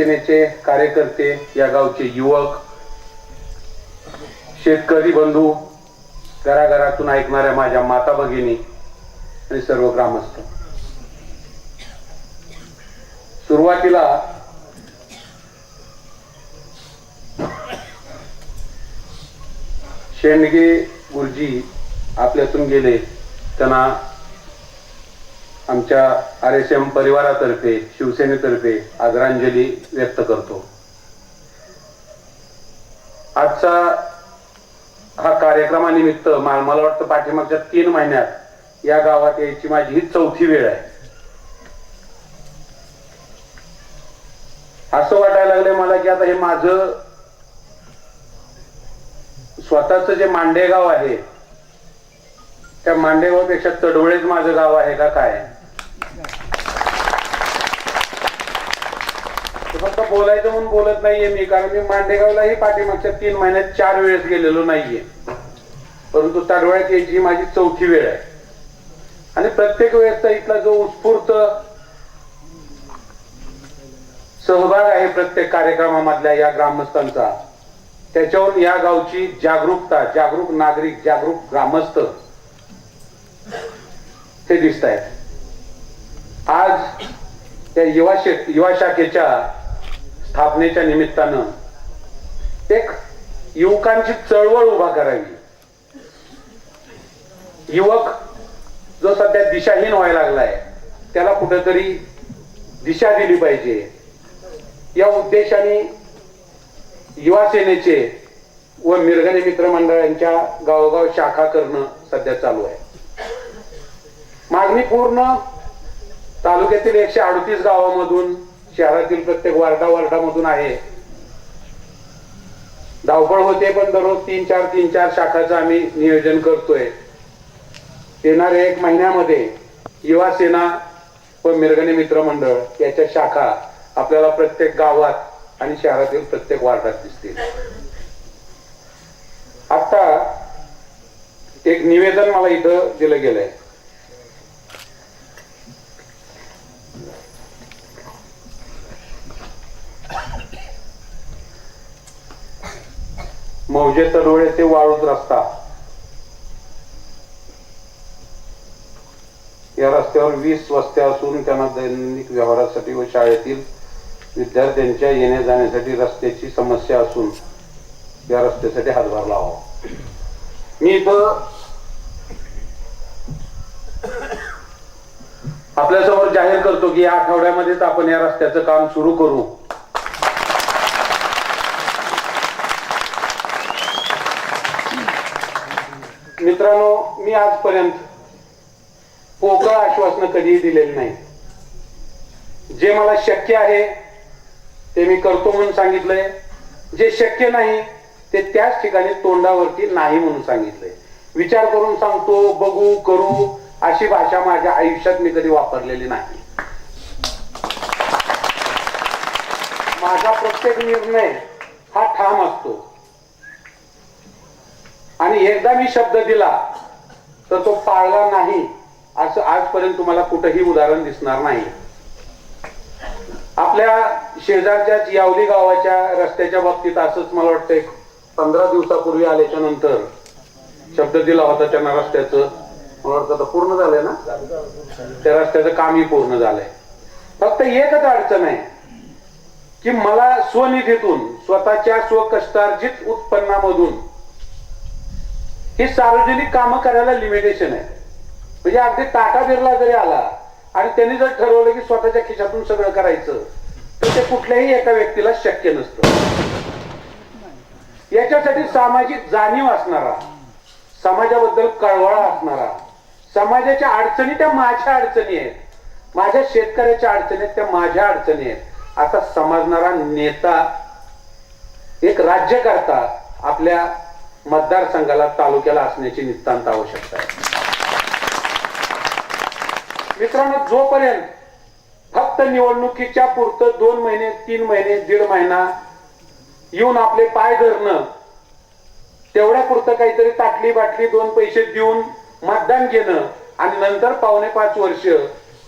सेनेचे कार्यकर्ते, या गावचे युवक, शेतकरी बंधू, घराघरातून ऐकणाऱ्या माझ्या माता भगिनी आणि सर्व ग्रामस्थ, सुरुवातीला शेंडगे गुरुजी आपल्यातून गेले, त्यांना आमच्या RSM परिवारातर्फे, शिवसेनेतर्फे आदरांजली व्यक्त करतो. आजचा हा कार्यक्रमानिमित्त मला वाटतं पाठीमागच्या 3 महिन्यात या गावात यायची माझी ही 4थी वेळ आहे. असं वाटायला लागले मला की आता हे माझं स्वतःच जे मांडेगाव आहे, त्या मांडेगावपेक्षा तडवळेच माझं गाव आहे का काय. फक्त बोलायचं म्हणून बोलत नाहीये मी, कारण मी मांडेगावलाही पाठीमागच्या 3 महिन्यात 4 वेळेस गेलेलो नाहीये, परंतु तडवळ्यात यायची माझी 4थी वेळ आहे. आणि प्रत्येक वेळेसचा इथला जो उत्स्फूर्त सहभाग आहे प्रत्येक कार्यक्रमामधल्या या ग्रामस्थांचा, त्याच्यावरून या गावची जागरूकता, जागरूक नागरिक, जागरूक ग्रामस्थ ते दिसत आहेत. आज त्या युवा शाखेच्या स्थापनेच्या निमित्तानं एक युवकांची चळवळ उभा करावी. युवक जो सध्या दिशाहीन व्हायला लागलाय, त्याला कुठेतरी दिशा दिली पाहिजे, या उद्देशाने युवा सेनेचे व मिरगणे मित्र मंडळांच्या गावोगाव शाखा करणं सध्या चालू आहे. मागणी पूर्ण तालुक्यातील 138 गावामधून, शहरातील प्रत्येक वार्डामधून आहे. धावपळ होते, पण दररोज 3-4 शाखाचं आम्ही नियोजन करतोय. येणाऱ्या 1 महिन्यामध्ये युवा सेना व मिरगणे मित्र मंडळ याच्या शाखा आपल्याला प्रत्येक गावात आणि शहरातील प्रत्येक वार्डात दिसतील. आता एक निवेदन मला इथं दिलं गेलंय. मौजे तडवळे ते वाळूज रस्ता, या रस्त्यावर 20 वस्त्या असून त्यांना दैनंदिन व्यवहारासाठी व शाळेतील विद्यार्थ्यांच्या येण्या जाण्यासाठी रस्त्याची समस्या असून या रस्त्यासाठी हातभार लावावा. मी इथं आपल्यासमोर जाहीर करतो की या आठवड्यामध्येच आपण या रस्त्याचं काम सुरू करू. मित्रांनो, मी आजपर्यंत पोकळ आश्वासनं कधीही दिलेली नाही. जे मला शक्य आहे ते मी करतो म्हणून सांगितलंय, जे शक्य नाही ते त्याच ठिकाणी तोंडावरती नाही म्हणून सांगितलंय. विचार करून सांगतो, बघू, करू अशी भाषा माझ्या आयुष्यात मी कधी वापरलेली नाही. माझा प्रत्येक निर्णय हा ठाम असतो आणि एकदा मी शब्द दिला तर तो पाळला नाही असं आजपर्यंत तुम्हाला कुठेही उदाहरण दिसणार नाही. आपल्या शेजारच्या यावली गावाच्या रस्त्याच्या बाबतीत असंच मला वाटतं 15 दिवसापूर्वी आल्याच्या नंतर शब्द दिला होता त्यांना रस्त्याचं. मला वाटतं पूर्ण झालंय ना, त्या रस्त्याचं कामही पूर्ण झालंय. फक्त एकच अडचण आहे की मला स्वनिधीतून, स्वतःच्या स्वकष्टार्जित उत्पन्नामधून ही सार्वजनिक कामं करायला लिमिटेशन आहे. म्हणजे अगदी टाटा बिर्ला जरी आला आणि त्यांनी जर ठरवलं की स्वतःच्या खिशातून सगळं करायचं, तर ते कुठल्याही एका व्यक्तीला शक्य नसतं. याच्यासाठी सामाजिक जाणीव असणारा, समाजाबद्दल कळवळा असणारा, समाजाच्या अडचणी त्या माझ्या अडचणी आहेत, माझ्या शेतकऱ्याच्या अडचणी आहेत त्या माझ्या अडचणी आहेत, असा समजणारा नेता, एक राज्यकर्ता आपल्या मतदारसंघाला, तालुक्याला असण्याची नितांत आवश्यकता आहे. मित्रांनो, जोपर्यंत फक्त निवडणुकीच्या पुरतं 2 महिने, 3 महिने, 1.5 महिना येऊन आपले पाय धरणं, तेवढ्या पुरतं काहीतरी ताटली बाटली 2 पैसे देऊन मतदान घेणं आणि नंतर 4.5 वर्ष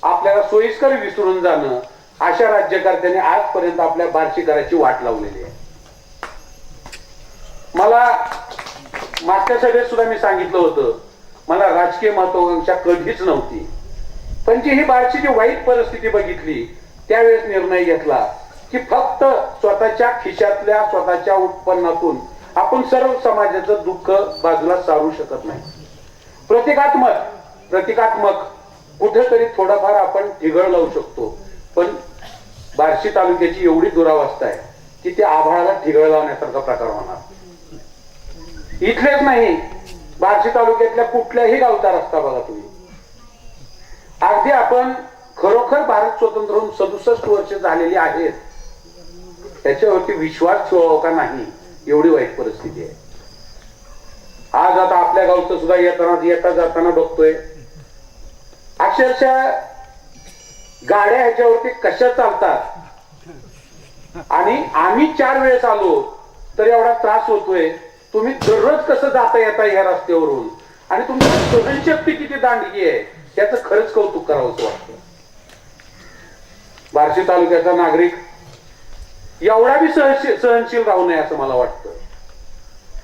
आपल्याला सोयीस्कर विसरून जाणं, अशा राज्यकर्त्यांनी आजपर्यंत आपल्या बार्शीकराची वाट लावलेली आहे. मला मागच्या सभेत सुद्धा मी सांगितलं होतं, मला राजकीय महत्वाकांक्षा कधीच नव्हती, पण जी ही बार्शीची वाईट परिस्थिती बघितली त्यावेळेस निर्णय घेतला की फक्त स्वतःच्या खिशातल्या स्वतःच्या उत्पन्नातून आपण सर्व समाजाचं दुःख बाजूला सारू शकत नाही. प्रतिकात्मक कुठेतरी थोडाफार आपण ठिगळ लावू शकतो, पण बार्शी तालुक्याची एवढी दुरावस्था आहे की ते आभाळाला ठिगळ लावण्यासारखा प्रकार होणार. इथलेच नाही, बार्शी तालुक्यातल्या कुठल्याही गावचा रस्ता बघा तुम्ही. अगदी आपण खरोखर भारत स्वतंत्र होऊन 67 वर्ष झालेली आहेत त्याच्यावरती विश्वास ठेवावा का नाही, एवढी वाईट परिस्थिती आहे. आज आता आपल्या गावचं सुद्धा येता जाताना बघतोय, अक्षरशः गाड्या ह्याच्यावरती कशा चालतात आणि आम्ही 4 वेळेस आलो तर एवढा त्रास होतोय. तुम्ही दररोज कसं जाता येता या रस्त्यावरून आणि तुमची सहनशक्ती किती दांडगी आहे याचं खरंच कौतुक करावंसं वाटतं. बार्शी तालुक्याचा नागरिक एवढा बी सहनशील राहू नये असं मला वाटतं.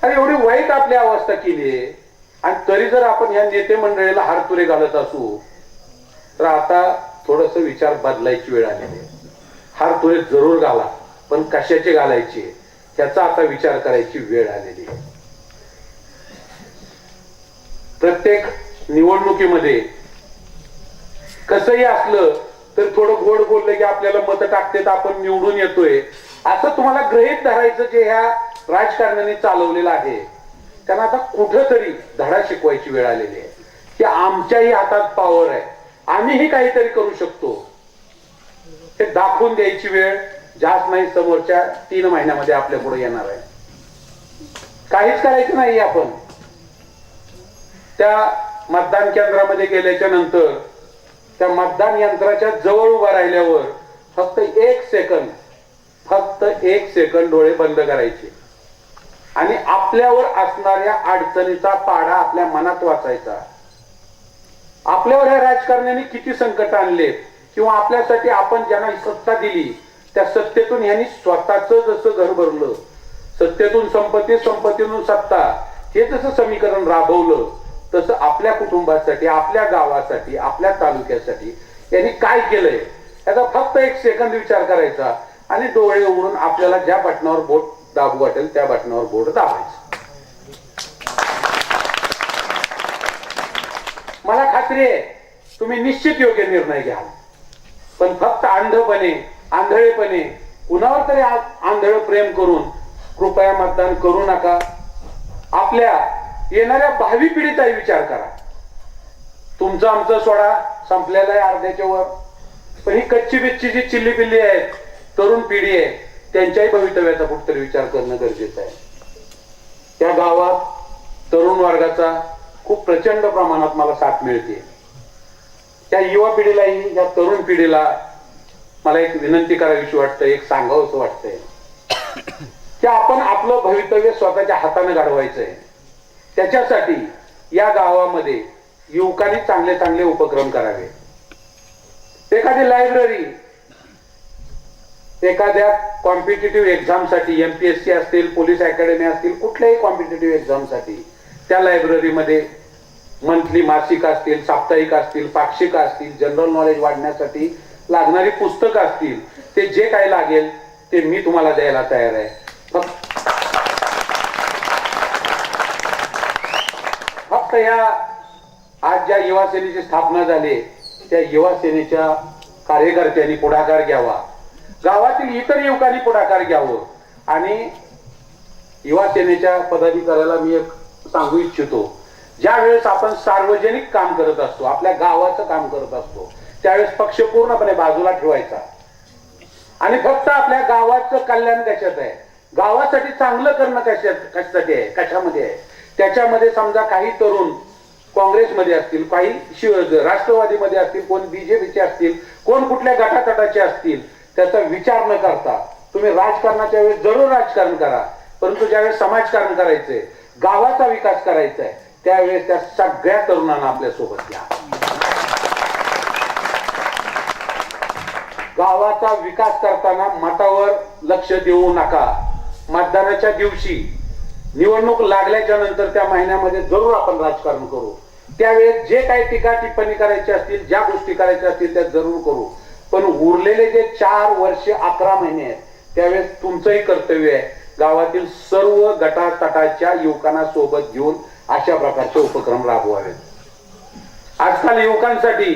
आणि एवढी वाईट आपली अवस्था केली आहे आणि तरी जर आपण या नेते मंडळीला हारतुरे घालत असू तर आता थोडस विचार बदलायची वेळ आलेली आहे. हारतुरे जरूर घाला, पण कशाचे घालायचे त्याचा आता विचार करायची वेळ आलेली आहे. प्रत्येक निवडणुकीमध्ये कसंही असलं तर थोडं गोड बोललं की आपल्याला मतं टाकतात, आपण निवडून येतोय असं तुम्हाला गृहीत धरायचं जे ह्या राजकारणाने चालवलेलं आहे. त्यांना आता कुठंतरी धडा शिकवायची वेळ आलेली आहे की आमच्याही हातात पॉवर आहे, आम्हीही काहीतरी करू शकतो हे दाखवून द्यायची वेळ जास्त नाही समोरच्या 3 महिन्यामध्ये आपल्या पुढे येणार आहे. काहीच करायचं नाही. आपण त्या मतदान केंद्रामध्ये गेल्याच्या नंतर त्या मतदान यंत्राच्या जवळ उभा राहिल्यावर फक्त 1 सेकंद डोळे बंद करायचे आणि आपल्यावर असणाऱ्या अडचणीचा पाढा आपल्या मनात वाचायचा. आपल्यावर या राजकारण्याने किती संकट आणले किंवा आपल्यासाठी आपण ज्यांना सत्ता दिली त्या सत्तेतून यांनी स्वतःच जसं घर भरलं, सत्तेतून संपत्ती, संपत्तीतून सत्ता हे जसं समीकरण राबवलं तसं आपल्या कुटुंबासाठी, आपल्या गावासाठी, आपल्या तालुक्यासाठी यांनी काय केलंय याचा फक्त 1 सेकंद विचार करायचा आणि डोळे उघडून आपल्याला ज्या बटनावर बोट दाबू वाटेल त्या बटनावर बोट दाबायचं. मला खात्री आहे तुम्ही निश्चित योग्य निर्णय घ्याल, पण फक्त आंधळेपणे कुणावर तरी आंधळ प्रेम करून कृपया मतदान करू नका. आपल्या येणाऱ्या भावी पिढीचाही विचार करा. तुमचं आमचं सोडा संपलेला आहे अर्ध्याच्या वर, पण ही कच्ची बिच्ची जी चिल्ली पिल्ली आहेत, तरुण पिढी आहे, त्यांच्याही भवितव्याचा कुठतरी विचार करणं गरजेचं आहे. त्या गावात तरुण वर्गाचा खूप प्रचंड प्रमाणात मला साथ मिळते. त्या युवा पिढीलाही, या तरुण पिढीला मला एक विनंती करावीशी वाटतं, एक सांगावंसं वाटतंय की आपण आपलं भवितव्य स्वतःच्या हाताने घडवायचंय. त्याच्यासाठी या गावामध्ये युवकांनी चांगले चांगले उपक्रम करावे. एखादी लायब्ररी, एखाद्या कॉम्पिटिटिव्ह एक्झामसाठी, MPSC असतील, पोलीस अकॅडमी असतील, कुठल्याही कॉम्पिटिटिव्ह एक्झामसाठी त्या लायब्ररीमध्ये मंथली मासिक असतील, साप्ताहिक असतील, पाक्षिक असतील, जनरल नॉलेज वाढण्यासाठी लागणारी पुस्तकं असतील, ते जे काही लागेल ते मी तुम्हाला द्यायला तयार आहे. फक्त या आज ज्या युवा सेनेची स्थापना झाली त्या युवा सेनेच्या कार्यकर्त्यांनी पुढाकार घ्यावा, गावातील इतर युवकांनी पुढाकार घ्यावं आणि युवा सेनेच्या पदाधिकाऱ्याला मी एक सांगू इच्छितो, ज्या वेळेस आपण सार्वजनिक काम करत असतो, आपल्या गावाचं काम करत असतो, त्यावेळेस पक्ष पूर्णपणे बाजूला ठेवायचा आणि फक्त आपल्या गावाचं कल्याण कशात आहे, गावासाठी चांगलं करणं कशासाठी आहे, कशामध्ये आहे, त्याच्यामध्ये समजा काही तरुण काँग्रेसमध्ये असतील, काही राष्ट्रवादीमध्ये असतील, कोण BJPचे असतील, कोण कुठल्या गटातटाचे असतील, त्याचा विचार न करता तुम्ही राजकारणाच्या वेळेस जरूर राजकारण करा, परंतु ज्यावेळेस समाजकारण करायचंय, गावाचा विकास करायचा आहे, त्यावेळेस त्या सगळ्या तरुणांना आपल्या सोबत घ्या. गावाचा विकास करताना मतावर लक्ष देऊ नका. मतदानाच्या दिवशी निवडणूक लागल्याच्या नंतर त्या महिन्यामध्ये जरूर आपण राजकारण करू. त्यावेळेस जे काही टीका टिप्पणी करायची असतील, ज्या गोष्टी करायच्या असतील त्या जरूर करू. पण उरलेले जे 4 वर्ष 11 महिने आहेत त्यावेळेस तुमचंही कर्तव्य आहे गावातील सर्व गटातटाच्या युवकांना सोबत घेऊन अशा प्रकारचे उपक्रम राबवावेत. आजकाल युवकांसाठी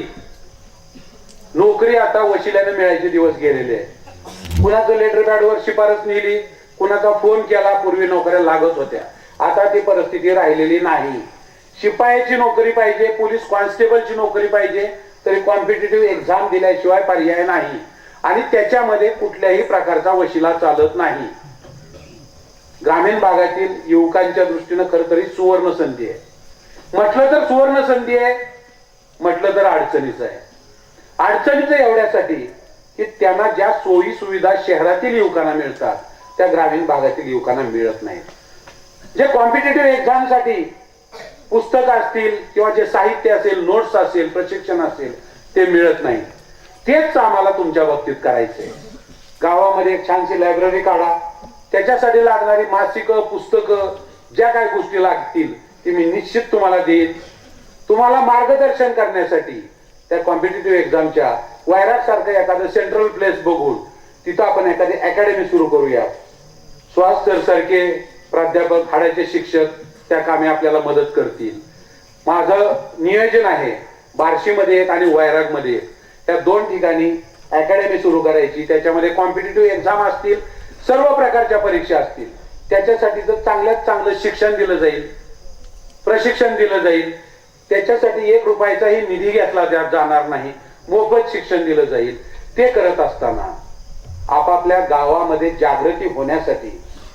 नोकरी आता वशिल्याने मिळायचे दिवस गेलेले आहे. कुणाचं लेटर पॅडवर शिफारस नेली, कुणाचा फोन केला, पूर्वी नोकऱ्या लागत होत्या. आता ती परिस्थिती राहिलेली नाही. शिपायाची नोकरी पाहिजे, पोलीस कॉन्स्टेबलची नोकरी पाहिजे, तरी कॉम्पिटिटिव्ह एक्झाम दिल्याशिवाय पर्याय नाही. आणि त्याच्यामध्ये कुठल्याही प्रकारचा वशिला चालत नाही. ग्रामीण भागातील युवकांच्या दृष्टीनं खर तरी सुवर्ण संधी आहे. म्हटलं तर सुवर्ण संधी आहे, म्हटलं तर अडचणीच आहे. अडचणीचं एवढ्यासाठी की त्यांना ज्या सोयी सुविधा शहरातील युवकांना मिळतात त्या ग्रामीण भागातील युवकांना मिळत नाहीत. जे कॉम्पिटिटिव्ह एक्झामसाठी पुस्तक असतील किंवा जे साहित्य असेल, नोट्स असेल, प्रशिक्षण असेल ते मिळत नाही. तेच आम्हाला तुमच्या बाबतीत करायचंय. गावामध्ये एक छानशी लायब्ररी काढा. त्याच्यासाठी लागणारी मासिकं, पुस्तकं, ज्या काही गोष्टी लागतील ती मी निश्चित तुम्हाला देईन. तुम्हाला मार्गदर्शन करण्यासाठी त्या कॉम्पिटिटिव्ह एक्झामच्या वैराग सारखं एखादं सेंट्रल प्लेस बघून तिथं आपण एखादी अकॅडमी सुरू करूया. सुहास सर सारखे प्राध्यापक, हाडाचे शिक्षक त्या कामी आपल्याला मदत करतील. माझं नियोजन आहे बार्शीमध्ये एक आणि वैरागमध्ये एक, त्या 2 ठिकाणी अकॅडमी सुरू करायची. त्याच्यामध्ये कॉम्पिटिटिव्ह एक्झाम असतील, सर्व प्रकारच्या परीक्षा असतील. त्याच्यासाठी जर चांगल्यात चांगलं शिक्षण दिलं जाईल, प्रशिक्षण दिलं जाईल. त्याच्यासाठी 1 रुपयाचाही निधी घेतला जाणार नाही, मोफत शिक्षण दिलं जाईल. ते करत असताना आपापल्या गावामध्ये जागृती होण्यासाठी,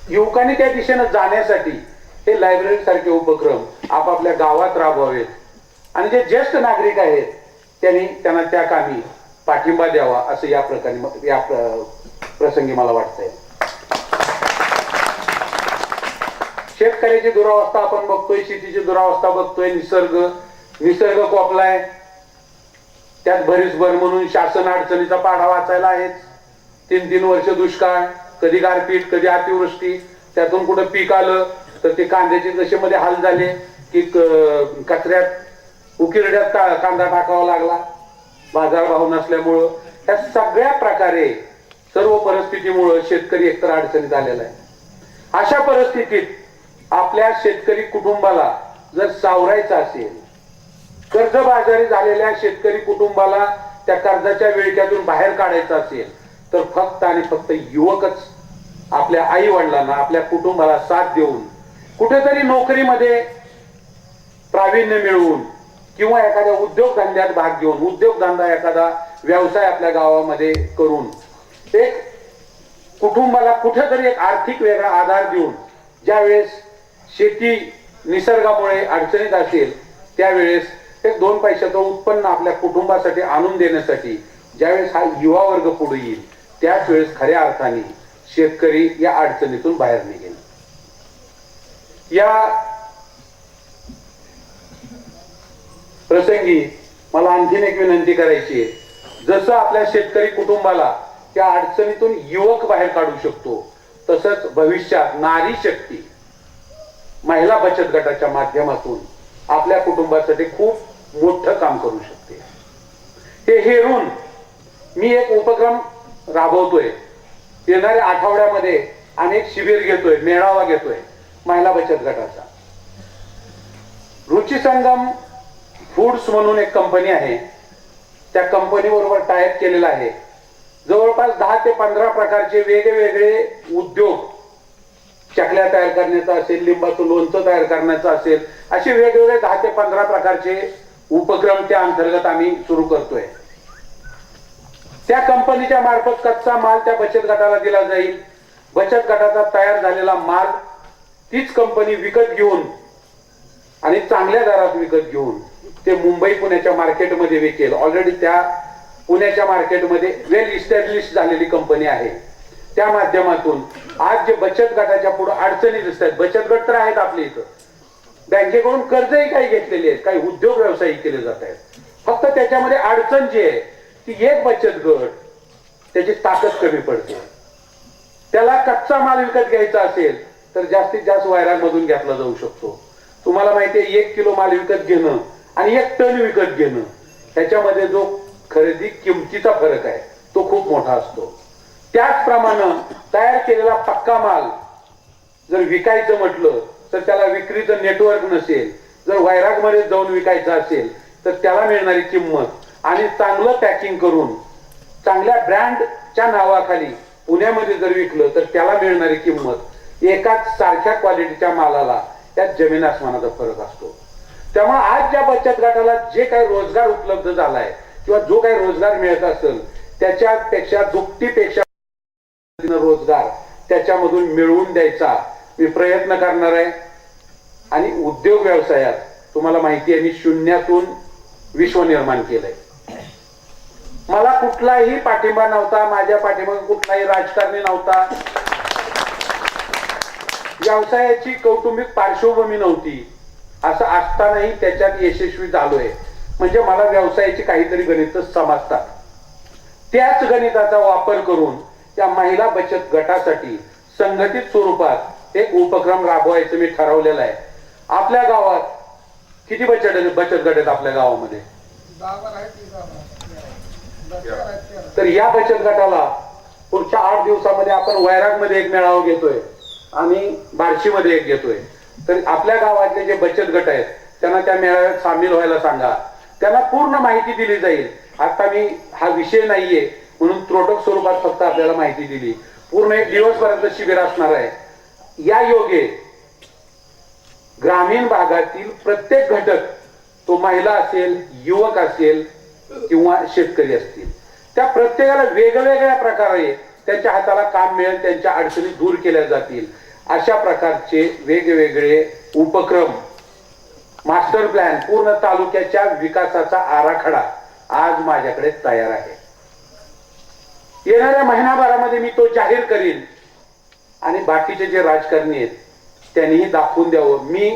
युवकांनी त्या दिशेनं जाण्यासाठी हे लायब्ररी सारखे उपक्रम आपापल्या गावात राबवावेत. आणि जे ज्येष्ठ नागरिक आहेत त्यांना त्या कामी पाठिंबा द्यावा असं या प्रसंगी मला वाटतंय. शेतकऱ्याची दुरावस्था आपण बघतोय, शेतीची दुरावस्था बघतोय. निसर्ग कोपलाय, त्यात भरीसभर म्हणून शासन अडचणीचा पाढा वाचायला आहेच. 3-3 वर्ष दुष्काळ, कधी गारपीट, कधी अतिवृष्टी, त्यातून कुठं पीक आलं तर ते कांद्याचे दशेमध्ये हाल झाले की कचऱ्यात उकिरड्यात कांदा टाकावा लागला बाजारभाव नसल्यामुळं. या सगळ्या प्रकारे सर्व परिस्थितीमुळं शेतकरी एकतर अडचणीत आलेला आहे. अशा परिस्थितीत आपल्या शेतकरी कुटुंबाला जर सावरायचं असेल, कर्जबाजारी झालेल्या शेतकरी कुटुंबाला त्या कर्जाच्या विळख्यातून बाहेर काढायचं असेल तर फक्त आणि फक्त युवकच आपल्या आई वडिलांना, आपल्या कुटुंबाला साथ देऊन कुठेतरी नोकरीमध्ये प्रावीण्य मिळवून किंवा एखाद्या उद्योगधंद्यात भाग घेऊन, उद्योगधंदा एखादा व्यवसाय आपल्या गावामध्ये करून एक कुटुंबाला कुठेतरी एक आर्थिक वेगळा आधार देऊन, ज्यावेळेस शेती निसर्गामुळे अडचणीत असेल त्यावेळेस एक 2 पैशाचं उत्पन्न आपल्या कुटुंबासाठी आणून देण्यासाठी ज्यावेळेस हा युवा वर्ग पुढे येईल त्याच वेळेस खऱ्या अर्थाने शेतकरी या अडचणीतून बाहेर निघेल. या प्रसंगी मला आणखीन एक विनंती करायची आहे. जसं आपल्या शेतकरी कुटुंबाला त्या अडचणीतून युवक बाहेर काढू शकतो, तसंच भविष्यात नारी शक्ती महिला बचत गटाच्या माध्यमातून आपल्या कुटुंबासाठी खूप मोठं काम करू शकते. हे हेरून मी एक उपक्रम राबवतोय. येणाऱ्या आठवड्यामध्ये अनेक शिबिर घेतोय, मेळावा घेतोय महिला बचत गटाचा. रुची संगम फूड्स म्हणून एक कंपनी आहे, त्या कंपनी बरोबर टायअप केलेला आहे. जवळपास 10 ते 15 प्रकारचे वेगवेगळे उद्योग, चकल्या तयार करण्याचा असेल, लिंबाचं लोणचं तयार करण्याचं असेल, असे वेगवेगळे 10 ते 15 प्रकारचे उपक्रम त्या अंतर्गत आम्ही सुरू करतोय. त्या कंपनीच्या मार्फत कच्चा माल त्या बचत गटाला दिला जाईल. बचत गटाचा तयार झालेला माल तीच कंपनी विकत घेऊन आणि चांगल्या दरात विकत घेऊन ते मुंबई पुण्याच्या मार्केटमध्ये विकेल. ऑलरेडी त्या पुण्याच्या मार्केटमध्ये वेल इस्टॅब्लिश झालेली कंपनी आहे. त्या माध्यमातून आज जे बचत गटाच्या पुढे अडचणी दिसतात, बचत गट तर आहेत आपल्या इथं, बँकेकडून कर्जही काही घेतलेली आहेत, काही उद्योग व्यवसाय केले जात आहेत. फक्त त्याच्यामध्ये अडचण जी आहे ती एक बचत गट त्याची ताकद कमी पडते. त्याला कच्चा माल विकत घ्यायचा असेल तर जास्तीत जास्त वैरागमधून घेतला जाऊ शकतो. तुम्हाला माहिती आहे 1 किलो माल विकत घेणं आणि 1 टन विकत घेणं त्याच्यामध्ये जो खरेदी किमतीचा फरक आहे तो खूप मोठा असतो. त्याचप्रमाणे तयार केलेला पक्का माल जर विकायचं म्हटलं तर त्याला विक्रीचं नेटवर्क नसेल, जर वैरागमध्ये जाऊन विकायचं असेल तर त्याला मिळणारी किंमत आणि चांगलं पॅकिंग करून चांगल्या ब्रँडच्या नावाखाली पुण्यामध्ये जर विकलं तर त्याला मिळणारी किंमत एकाच सारख्या क्वालिटीच्या मालाला त्यात जमीन आसमानाचा फरक असतो. त्यामुळे आज ज्या बचत गटाला जे काही रोजगार उपलब्ध झालाय किंवा जो काही रोजगार मिळत असेल त्याच्यापेक्षा दुपटीपेक्षा रोजगार त्याच्यामधून मिळवून द्यायचा मी प्रयत्न करणार आहे. आणि उद्योग व्यवसायात तुम्हाला माहिती आहे मी शून्यातून विश्व निर्माण केलंय. मला कुठलाही पाठिंबा नव्हता, माझ्या पाठीमागे कुठलाही राजकारणी नव्हता, व्यवसायाची कौटुंबिक पार्श्वभूमी नव्हती. असं असतानाही त्याच्यात यशस्वी झालोय म्हणजे मला व्यवसायाची काहीतरी गणित समजतात. त्याच गणिताचा वापर करून त्या महिला बचत गटासाठी संघटित स्वरूपात एक उपक्रम राबवायचं मी ठरवलेलं आहे. आपल्या गावात किती बचत गट आहेत आपल्या गावामध्ये? तर या बचत गटाला पुढच्या 8 दिवसामध्ये आपण वैरागमध्ये एक मेळावा घेतोय आणि बार्शीमध्ये एक घेतोय. तर आपल्या गावातले जे बचत गट आहेत त्यांना त्या मेळाव्यात सामील व्हायला सांगा. त्यांना पूर्ण माहिती दिली जाईल. आता मी हा विषय नाहीये म्हणून त्रोटक स्वरूपात फक्त आपल्याला माहिती दिली. पूर्ण 1 दिवसपर्यंत शिबिर असणार आहे. या योगे ग्रामीण भागातील प्रत्येक घटक, तो महिला असेल, युवक असेल किंवा शेतकरी असतील, त्या प्रत्येकाला वेगवेगळ्या प्रकारे त्यांच्या हाताला काम मिळेल, त्यांच्या अडचणी दूर केल्या जातील. अशा प्रकारचे वेगवेगळे उपक्रम, मास्टर प्लॅन, पूर्ण तालुक्याच्या विकासाचा आराखडा आज माझ्याकडे तयार आहे. येणाऱ्या महिनाभरामध्ये मी तो जाहीर करीन आणि बाकीचे जे राजकारणी आहेत त्यांनीही दाखवून द्यावं मी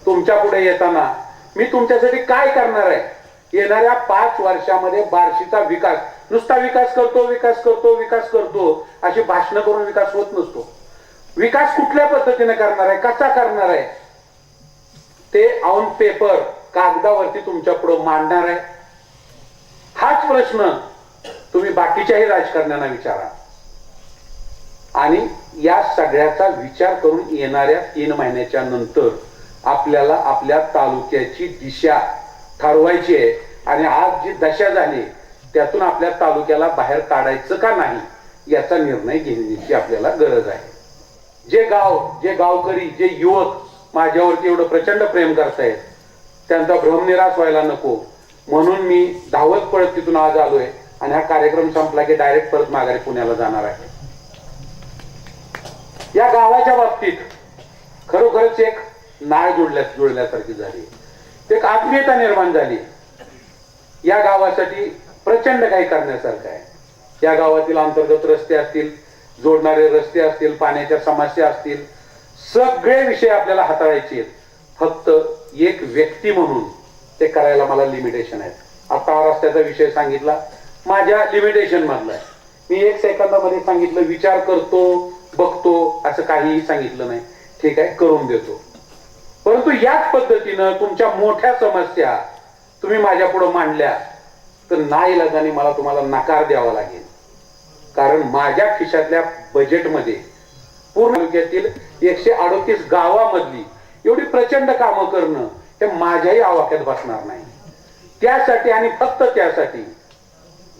तुमच्या पुढे येताना मी तुमच्यासाठी काय करणार आहे. येणाऱ्या 5 वर्षामध्ये बार्शीचा विकास, नुसता विकास करतो विकास करतो विकास करतो अशी भाषणं करून विकास होत नसतो. विकास कुठल्या पद्धतीने करणार आहे, कसा करणार आहे ते ऑन पेपर, कागदावरती तुमच्या पुढे मांडणार आहे. हाच प्रश्न तुम्ही बाकीच्याही राजकारण्यांना विचारा. आणि या सगळ्याचा विचार करून येणाऱ्या 3 महिन्याच्या नंतर आपल्याला आपल्या तालुक्याची दिशा ठरवायची आहे. आणि आज जी दशा झाली त्यातून आपल्या तालुक्याला बाहेर काढायचं का नाही याचा निर्णय घेण्याची आपल्याला गरज आहे. जे गावकरी, जे युवक माझ्यावरती एवढं प्रचंड प्रेम करतायत त्यांचा भ्रमनिराश व्हायला नको म्हणून मी धावत पळत तिथून आज आलोय. आणि हा कार्यक्रम संपला की डायरेक्ट परत माघारी पुण्याला जाणार आहे. या गावाच्या बाबतीत खरोखरच एक नाळ जुळल्यासारखी झाली, एक आत्मीयता निर्माण झाली. या गावासाठी प्रचंड काही करण्यासारखं आहे. या गावातील अंतर्गत रस्ते असतील, जोडणारे रस्ते असतील, पाण्याच्या समस्या असतील, सगळे विषय आपल्याला हाताळायचे आहेत. फक्त एक व्यक्ती म्हणून ते करायला मला लिमिटेशन आहेत. आता हा रस्त्याचा विषय सांगितला, माझ्या लिमिटेशन मधला आहे. मी 1 सेकंदामध्ये सांगितलं, विचार करतो, बघतो असं काहीही सांगितलं नाही. ठीक आहे, करून देतो. परंतु याच पद्धतीनं तुमच्या मोठ्या समस्या तुम्ही माझ्या पुढे मांडल्या तर नाईलाजाने मला तुम्हाला नकार द्यावा लागेल. कारण माझ्या खिशातल्या बजेटमध्ये पूर्ण तालुक्यातील 138 गावामधली एवढी प्रचंड कामं करणं हे माझ्याही आवाक्यात बसणार नाही. त्यासाठी आणि फक्त त्यासाठी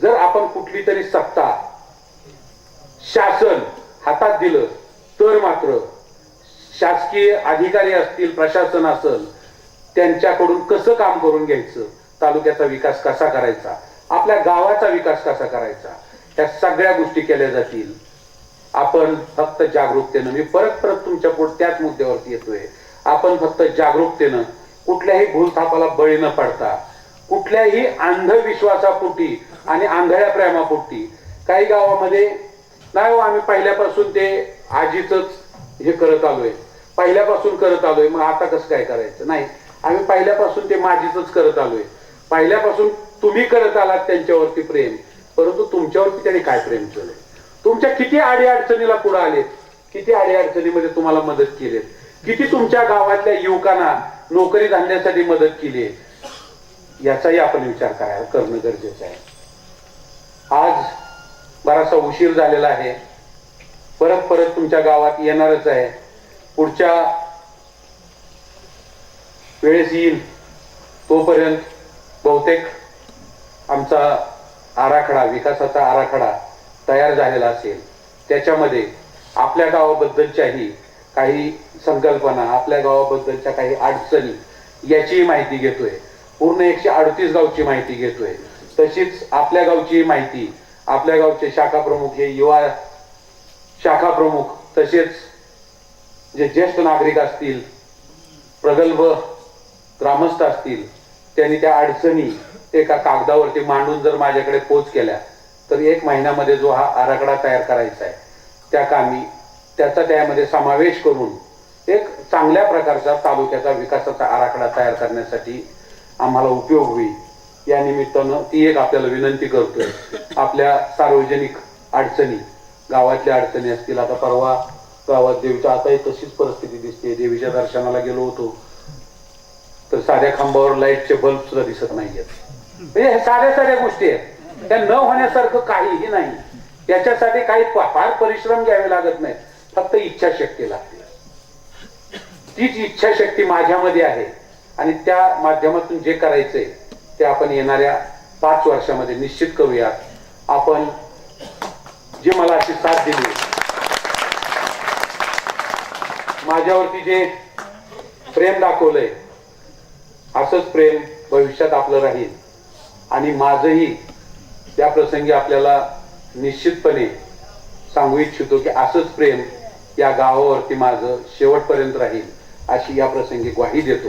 जर आपण कुठली तरी सत्ता, शासन हातात दिलं तर मात्र शासकीय अधिकारी असतील, प्रशासन असेल, त्यांच्याकडून कसं काम करून घ्यायचं, तालुक्याचा विकास कसा करायचा, आपल्या गावाचा विकास कसा करायचा, त्या सगळ्या गोष्टी केल्या जातील. आपण फक्त जागरूकतेनं, मी परत तुमच्या पुढे त्याच मुद्द्यावरती येतोय, आपण फक्त जागरूकतेनं कुठल्याही भूलथापाला बळी न पडता, कुठल्याही अंधविश्वासापोटी आणि आंधळ्या प्रेमापोटी, काही गावामध्ये नाही हो आम्ही पहिल्यापासून ते आजीच हे करत आलोय, पहिल्यापासून करत आलोय, मग आता कसं काय करायचं, नाही आम्ही पहिल्यापासून ते माझीच करत आलोय, पहिल्यापासून तुम्ही करत आलात त्यांच्यावरती प्रेम, परंतु तुमच्यावरती त्यांनी काय प्रेम केलंय, तुमच्या किती अडीअडचणीला पुढे आलेत, किती अडीअडचणीमध्ये तुम्हाला मदत केली, किती तुमच्या गावातल्या युवकांना नोकरी धंद्यासाठी मदत केली आहे, याचाही आपण विचार करायला करणं गरजेचं आहे. आज बराचसा उशीर झालेला आहे, परत परत तुमच्या गावात येणारच आहे, पुढच्या वेळेस येईल, तोपर्यंत बहुतेक आमचा आराखडा, विकासाचा आराखडा तयार झालेला असेल. त्याच्यामध्ये आपल्या गावाबद्दलच्याही काही संकल्पना, आपल्या गावाबद्दलच्या काही अडचणी याची माहिती घेतोय. पूर्ण 138 गावची माहिती घेतोय. तशीच आपल्या गावची माहिती, आपल्या गावचे शाखा प्रमुख, हे युवा शाखा प्रमुख, तसेच जे ज्येष्ठ नागरिक असतील, प्रगल्भ ग्रामस्थ असतील, त्यांनी त्या अडचणी एका कागदावरती मांडून जर माझ्याकडे पोच केल्या तर 1 महिन्यामध्ये जो हा आराखडा तयार करायचा आहे त्या कामी त्याचा त्यामध्ये समावेश करून एक चांगल्या प्रकारचा तालुक्याचा विकासाचा आराखडा तयार करण्यासाठी आम्हाला उपयोग होईल. या निमित्तानं ती एक आपल्याला विनंती करतोय. आपल्या सार्वजनिक अडचणी, गावातल्या अडचणी असतील, आता परवा गावात देवीच्या, आताही तशीच परिस्थिती दिसते. देवीच्या दर्शनाला गेलो होतो तर साध्या खांबावर लाईटचे बल्ब सुद्धा दिसत नाहीयेत. म्हणजे हे साध्या गोष्टी आहेत, त्या न होण्यासारखं काहीही नाही. त्याच्यासाठी काही फार परिश्रम घ्यावे लागत नाही, फक्त इच्छाशक्ती लागते. तीच इच्छाशक्ती माझ्यामध्ये आहे आणि त्या माध्यमातून जे करायचंय ते आपण येणाऱ्या 5 वर्षामध्ये निश्चित करूयात. आपण जे मला अशी साथ दिली, माझ्यावरती जे प्रेम दाखवलंय, असंच प्रेम भविष्यात आपलं राहील. आणि माझंही त्या प्रसंगी आपल्याला निश्चितपणे सांगू इच्छितो की असंच प्रेम या गावावरती माझं शेवटपर्यंत राहील, अशी या प्रसंगी ग्वाही देतो.